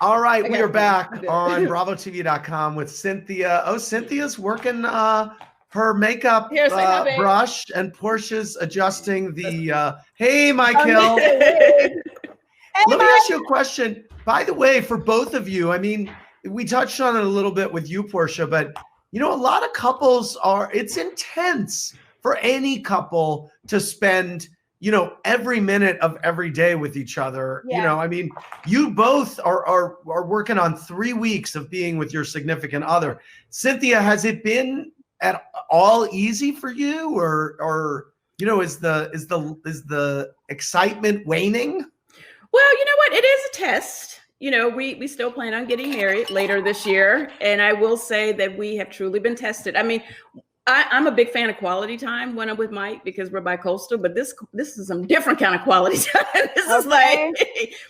All right, we are back on BravoTV.com with Cynthia. Oh, Cynthia's working her makeup brush, and Portia's adjusting the. Hey, Michael. Let me ask you a question. By the way, for both of you, I mean, we touched on it a little bit with you, Porsha, but you know, a lot of couples it's intense for any couple to spend, you know, every minute of every day with each other. Yeah. You know, I mean, you both are working on 3 weeks of being with your significant other. Cynthia, has it been at all easy for you, or you know, is the excitement waning? Well, you know what? It is a test. You know, we still plan on getting married later this year. And I will say that we have truly been tested. I mean, I'm a big fan of quality time when I'm with Mike because we're bi-coastal, but this is some different kind of quality time. This is like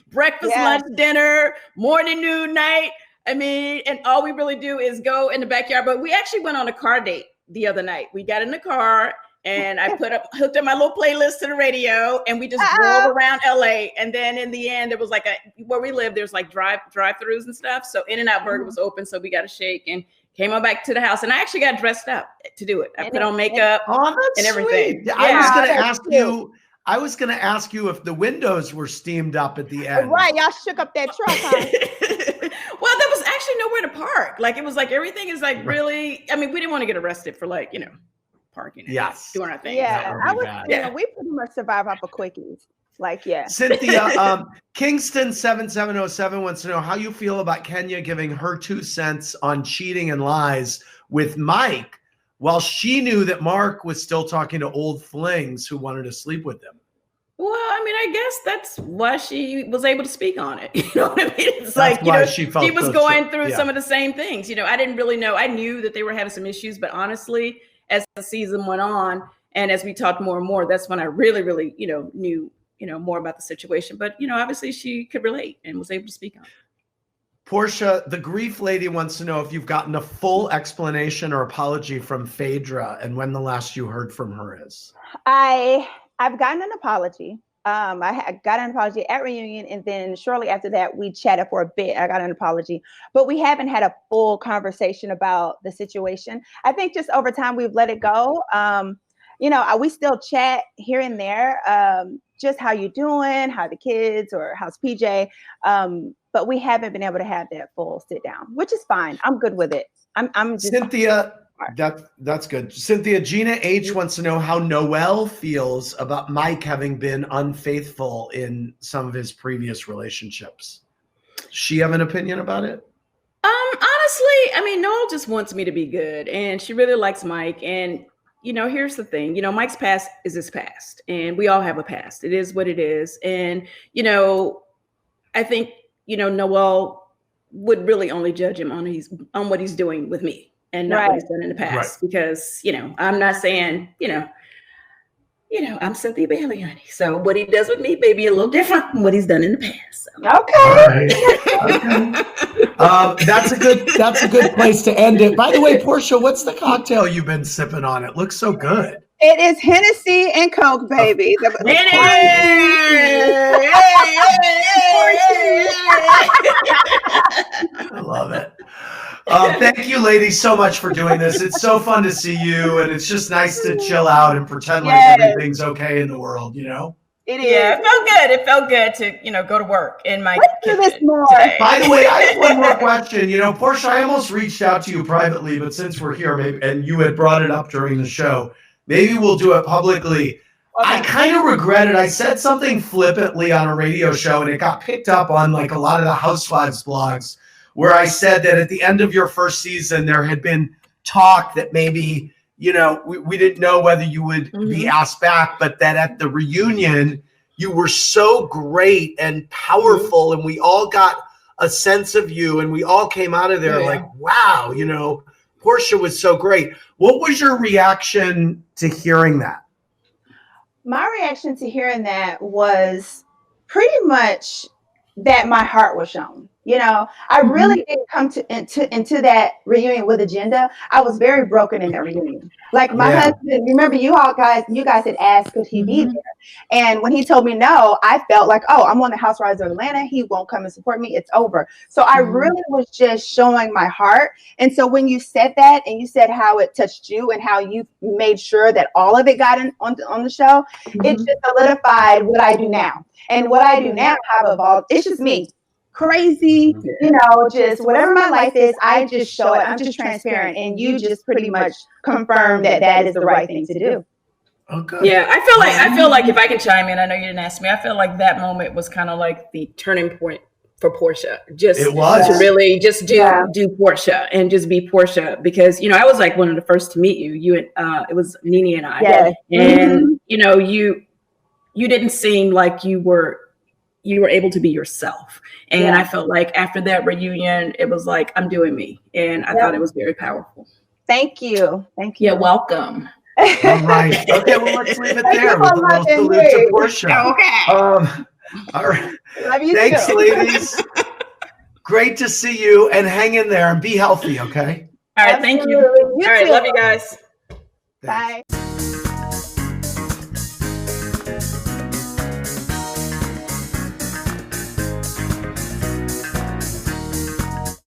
breakfast, lunch, dinner, morning, noon, night. I mean, and all we really do is go in the backyard. But we actually went on a car date the other night. We got in the car and I hooked up my little playlist to the radio, and we just drove around LA. And then in the end, it was like where we live, there's like drive-throughs and stuff. So In-N-Out Burger was open, so we got a shake and came on back to the house. And I actually got dressed up to do it. I put on makeup and everything. Yeah. I was gonna ask you if the windows were steamed up at the end. Right, y'all shook up that truck, huh? Well, there was actually nowhere to park. Like it was like everything is like really. I mean, we didn't want to get arrested for like, you know, parking. Doing our thing. Yeah, we pretty much survive off of quickies. Like, Cynthia, Kingston 7707 wants to know how you feel about Kenya giving her 2 cents on cheating and lies with Mike, while she knew that Mark was still talking to old flings who wanted to sleep with him. Well, I mean, I guess that's why she was able to speak on it. You know what I mean? It's that's like, you know, she was going through some of the same things. You know, I didn't really know. I knew that they were having some issues, but honestly, as the season went on and as we talked more and more, that's when I really, really, you know, knew, you know, more about the situation. But, you know, obviously she could relate and was able to speak on it. Porsha, the grief lady, wants to know if you've gotten a full explanation or apology from Phaedra and when the last you heard from her is. I've gotten an apology. I got an apology at reunion, and then shortly after that, we chatted for a bit. I got an apology, but we haven't had a full conversation about the situation. I think just over time, we've let it go. You know, we still chat here and there, just how you doing, how the kids, or how's PJ. But we haven't been able to have that full sit down, which is fine. I'm good with it. I'm just Cynthia. That's good. Cynthia, Gina H wants to know how Noelle feels about Mike having been unfaithful in some of his previous relationships. Does she have an opinion about it? Honestly, I mean, Noelle just wants me to be good, and she really likes Mike. And you know, here's the thing. You know, Mike's past is his past, and we all have a past. It is what it is. And you know, I think Noelle would really only judge him on what he's doing with me. And not what he's done in the past, because, you know, I'm not saying, you know, I'm Cynthia Bailey, honey. So what he does with me may be a little different from what he's done in the past. So. Okay. That's a good place to end it. By the way, Porsha, what's the cocktail you've been sipping on? It looks so good. It is Hennessy and Coke, baby. I love it. Thank you, ladies, so much for doing this. It's so fun to see you, and it's just nice to chill out and pretend like everything's okay in the world, you know? It is. Yeah, it felt good. It felt good to, go to work in my kitchen today. By the way, I have one more question. You know, Porsha, I almost reached out to you privately, but since we're here, and you had brought it up during the show, maybe we'll do it publicly. Okay. I kind of regret it. I said something flippantly on a radio show, and it got picked up on like a lot of the Housewives blogs, where I said that at the end of your first season, there had been talk that maybe, we didn't know whether you would be asked back, but that at the reunion, you were so great and powerful, and we all got a sense of you, and we all came out of there like, wow, Porsha was so great. What was your reaction to hearing that? My reaction to hearing that was pretty much that my heart was shown. You know, I really didn't come into that reunion with agenda. I was very broken in that reunion. Like my husband, remember you guys had asked could he be there, and when he told me no, I felt like, oh, I'm on the Housewives of Atlanta. He won't come and support me. It's over. So I really was just showing my heart. And so when you said that, and you said how it touched you and how you made sure that all of it got on the show, it just solidified what I do now. And what I do now have evolved. It's just me. Crazy, you know, just whatever my life is, I just show it. I'm just transparent, and you just pretty much confirm that is the right thing to do. Okay. Yeah, I feel like if I can chime in, I know you didn't ask me. I feel like that moment was kind of like the turning point for Porsha. Just to really just do Porsha and just be Porsha, because you know I was like one of the first to meet you. You and it was Nene and I, and you know you didn't seem like you were able to be yourself. And I felt like after that reunion, it was like, I'm doing me. And I thought it was very powerful. Thank you. Thank you. You're welcome. All right. Okay, well, let's leave it there with a little salute to Porsha. Okay. All right. Love you Thanks, too. ladies. Great to see you, and hang in there and be healthy, okay? All right. Thank you. All right. Love you guys. Bye.